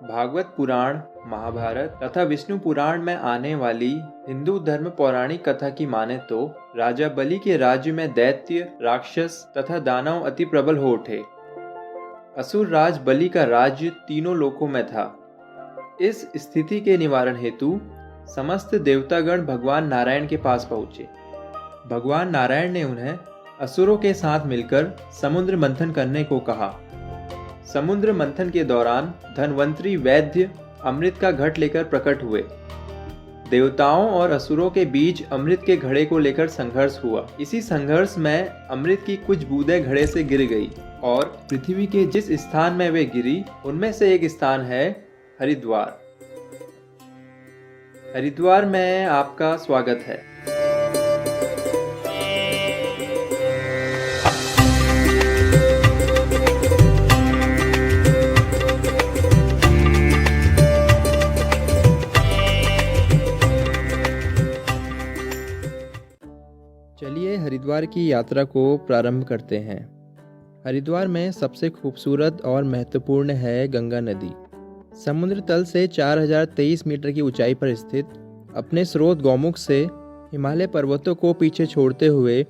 भागवत पुराण, महाभारत तथा विष्णु पुराण में आने वाली हिंदू धर्म पौराणिक कथा की माने तो राजा बलि के राज्य में दैत्य, राक्षस तथा दानव अति प्रबल हो उठे। असुर राज बलि का राज्य तीनों लोकों में था। इस स्थिति के निवारण हेतु समस्त देवतागण भगवान नारायण के पास पहुंचे। भगवान नारायण ने उन्हें असुरों के साथ मिलकर समुद्र मंथन करने को कहा। समुद्र मंथन के दौरान धनवंतरी वैद्य अमृत का घट लेकर प्रकट हुए। देवताओं और असुरों के बीच अमृत के घड़े को लेकर संघर्ष हुआ। इसी संघर्ष में अमृत की कुछ बूंदें घड़े से गिर गई और पृथ्वी के जिस स्थान में वे गिरी उनमें से एक स्थान है हरिद्वार। हरिद्वार में आपका स्वागत है। चलिए हरिद्वार की यात्रा को प्रारंभ करते हैं। हरिद्वार में सबसे खूबसूरत और महत्वपूर्ण है गंगा नदी। समुद्र तल से 4023 मीटर की ऊंचाई पर स्थित अपने स्रोत गौमुख से हिमालय पर्वतों को पीछे छोड़ते हुए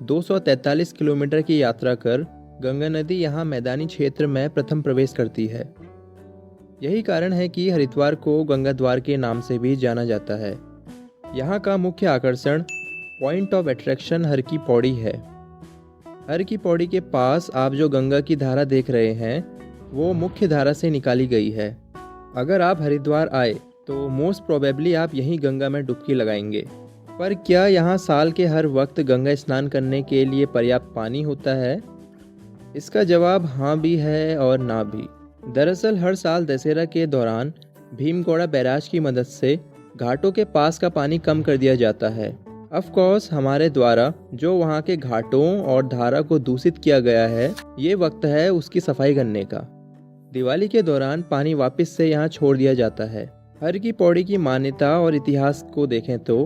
243 किलोमीटर की यात्रा कर गंगा नदी यहाँ मैदानी क्षेत्र में प्रथम प्रवेश करती है। यही कारण है कि हरिद्वार को गंगा द्वार के नाम से भी जाना जाता है। यहाँ का मुख्य आकर्षण पॉइंट ऑफ अट्रैक्शन हर की पौड़ी है। हर की पौड़ी के पास आप जो गंगा की धारा देख रहे हैं वो मुख्य धारा से निकाली गई है। अगर आप हरिद्वार आए तो मोस्ट प्रोबेबली आप यहीं गंगा में डुबकी लगाएंगे। पर क्या यहाँ साल के हर वक्त गंगा स्नान करने के लिए पर्याप्त पानी होता है? इसका जवाब हाँ भी है और ना भी। दरअसल हर साल दशहरा के दौरान भीमगौड़ा बैराज की मदद से घाटों के पास का पानी कम कर दिया जाता है। ऑफ कोर्स हमारे द्वारा जो वहाँ के घाटों और धारा को दूषित किया गया है, ये वक्त है उसकी सफाई करने का। दिवाली के दौरान पानी वापस से यहाँ छोड़ दिया जाता है। हर की पौड़ी की मान्यता और इतिहास को देखें तो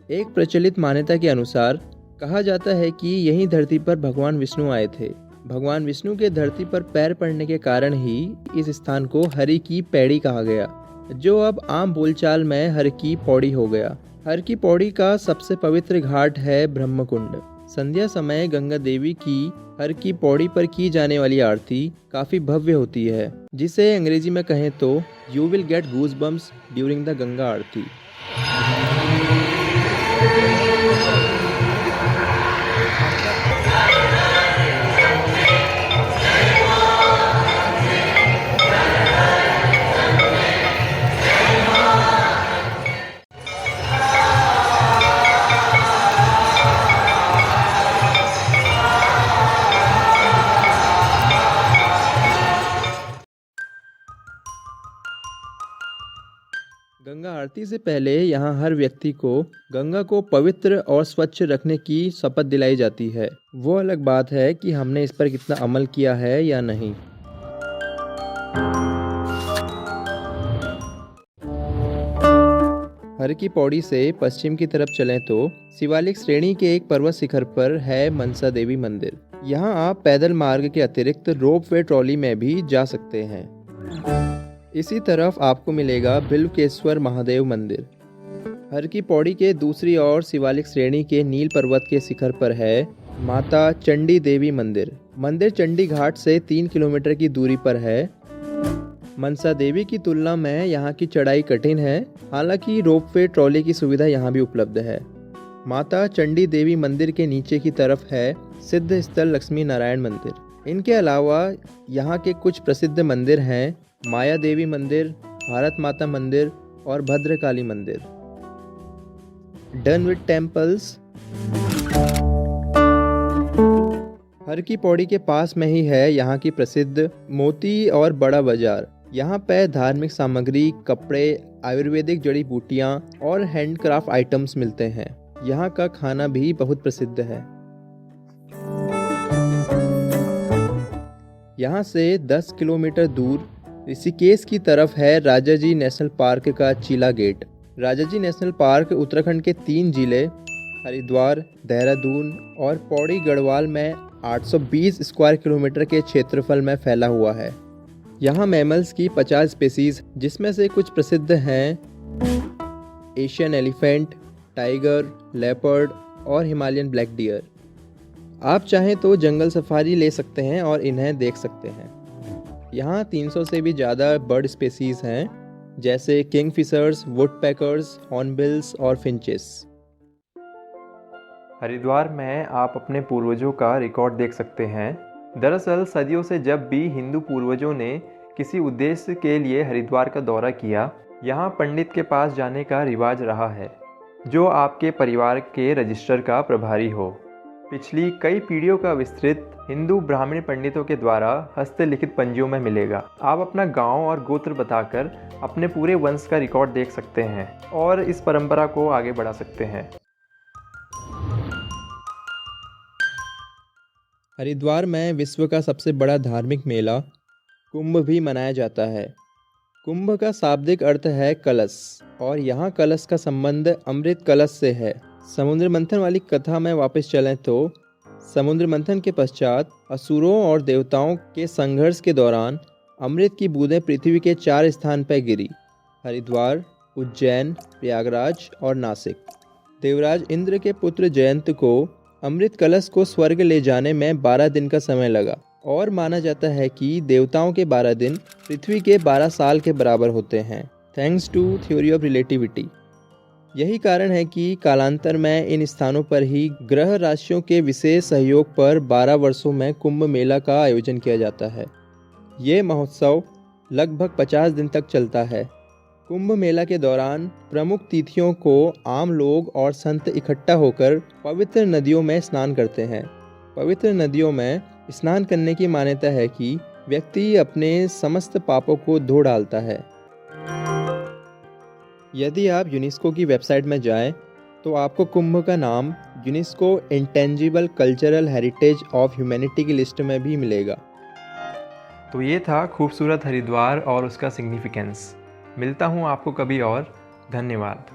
एक प्रचलित मान्यता के अनुसार कहा जाता है कि यही धरती पर भगवान विष्णु आए थे। भगवान विष्णु के धरती पर पैर पड़ने के कारण ही इस स्थान को हरि की पैड़ी कहा गया, जो अब आम बोलचाल में हर की पौड़ी हो गया। हर की पौड़ी का सबसे पवित्र घाट है ब्रह्मकुंड। संध्या समय गंगा देवी की हर की पौड़ी पर की जाने वाली आरती काफी भव्य होती है, जिसे अंग्रेजी में कहें तो you will get goosebumps during the Ganga Aarti. Ganga Aarti से पहले यहाँ हर व्यक्ति को गंगा को पवित्र और स्वच्छ रखने की शपथ दिलाई जाती है। वो अलग बात है कि हमने इस पर कितना अमल किया है या नहीं। हर की पौड़ी से पश्चिम की तरफ चलें तो शिवालिक श्रेणी के एक पर्वत शिखर पर है मनसा देवी मंदिर। यहाँ आप पैदल मार्ग के अतिरिक्त रोप वे ट्रॉली में भी जा सकते हैं। इसी तरफ आपको मिलेगा बिल्वकेश्वर महादेव मंदिर। हर की पौड़ी के दूसरी ओर शिवालिक श्रेणी के नील पर्वत के शिखर पर है माता चंडी देवी मंदिर। मंदिर चंडी घाट से 3 किलोमीटर की दूरी पर है। मनसा देवी की तुलना में यहाँ की चढ़ाई कठिन है, हालांकि रोपवे ट्रॉली की सुविधा यहाँ भी उपलब्ध है। माता चंडी देवी मंदिर के नीचे की तरफ है सिद्ध स्थल लक्ष्मी नारायण मंदिर। इनके अलावा यहाँ के कुछ प्रसिद्ध मंदिर हैं माया देवी मंदिर, भारत माता मंदिर और भद्रकाली मंदिर। Done with temples. हर की पौड़ी के पास में ही है यहाँ की प्रसिद्ध मोती और बड़ा बाजार। यहाँ पे धार्मिक सामग्री, कपड़े, आयुर्वेदिक जड़ी बूटियाँ और हैंडक्राफ्ट आइटम्स मिलते हैं। यहाँ का खाना भी बहुत प्रसिद्ध है। यहाँ से 10 किलोमीटर दूर ऋषिकेश की तरफ है राजाजी नेशनल पार्क का Chilla gate. Rajaji national park Uttarakhand के 3 जिले हरिद्वार, देहरादून और पौड़ी गढ़वाल में 820 स्क्वायर किलोमीटर के क्षेत्रफल में फैला हुआ है। यहाँ मैमल्स की 50 स्पीसीज, जिसमें से कुछ प्रसिद्ध हैं एशियन एलिफेंट, टाइगर, लेपर्ड और हिमालयन ब्लैक डियर। आप चाहें तो जंगल सफारी ले सकते हैं और इन्हें देख सकते हैं। यहाँ 300 से भी ज़्यादा बर्ड स्पीसीज हैं, जैसे किंगफिशर्स, वुडपेकर्स, हॉर्नबिल्स और फिंचेस। हरिद्वार में आप अपने पूर्वजों का रिकॉर्ड देख सकते हैं। दरअसल सदियों से जब भी हिंदू पूर्वजों ने किसी उद्देश्य के लिए हरिद्वार का दौरा किया, यहाँ पंडित के पास जाने का रिवाज रहा है, जो आपके परिवार के रजिस्टर का प्रभारी हो। पिछली कई पीढ़ियों का विस्तृत हिंदू ब्राह्मण पंडितों के द्वारा हस्तलिखित पंजियों में मिलेगा। आप अपना गांव और गोत्र बताकर अपने पूरे वंश का रिकॉर्ड देख सकते हैं और इस परंपरा को आगे बढ़ा सकते हैं। हरिद्वार में विश्व का सबसे बड़ा धार्मिक मेला कुंभ भी मनाया जाता है। कुंभ का शाब्दिक अर्थ है कलश, और यहाँ कलश का संबंध अमृत कलश से है। समुद्र मंथन वाली कथा में वापस चलें तो समुद्र मंथन के पश्चात असुरों और देवताओं के संघर्ष के दौरान अमृत की बूंदें पृथ्वी के 4 स्थान पर गिरी: हरिद्वार, उज्जैन, प्रयागराज और नासिक। देवराज इंद्र के पुत्र जयंत को अमृत कलश को स्वर्ग ले जाने में 12 दिन का समय लगा, और माना जाता है कि देवताओं के 12 दिन पृथ्वी के 12 साल के बराबर होते हैं, thanks to theory of relativity. यही कारण है कि कालांतर में इन स्थानों पर ही ग्रह राशियों के विशेष सहयोग पर 12 वर्षों में कुंभ मेला का आयोजन किया जाता है। ये महोत्सव लगभग 50 दिन तक चलता है। कुंभ मेला के दौरान प्रमुख तिथियों को आम लोग और संत इकट्ठा होकर पवित्र नदियों में स्नान करते हैं। पवित्र नदियों में स्नान करने की मान्यता है कि व्यक्ति अपने समस्त पापों को धो डालता है। यदि आप यूनेस्को की वेबसाइट में जाएं, तो आपको कुंभ का नाम UNESCO intangible cultural heritage of humanity की लिस्ट में भी मिलेगा। तो ये था खूबसूरत हरिद्वार और उसका सिग्निफिकेंस। मिलता हूँ आपको कभी और। धन्यवाद।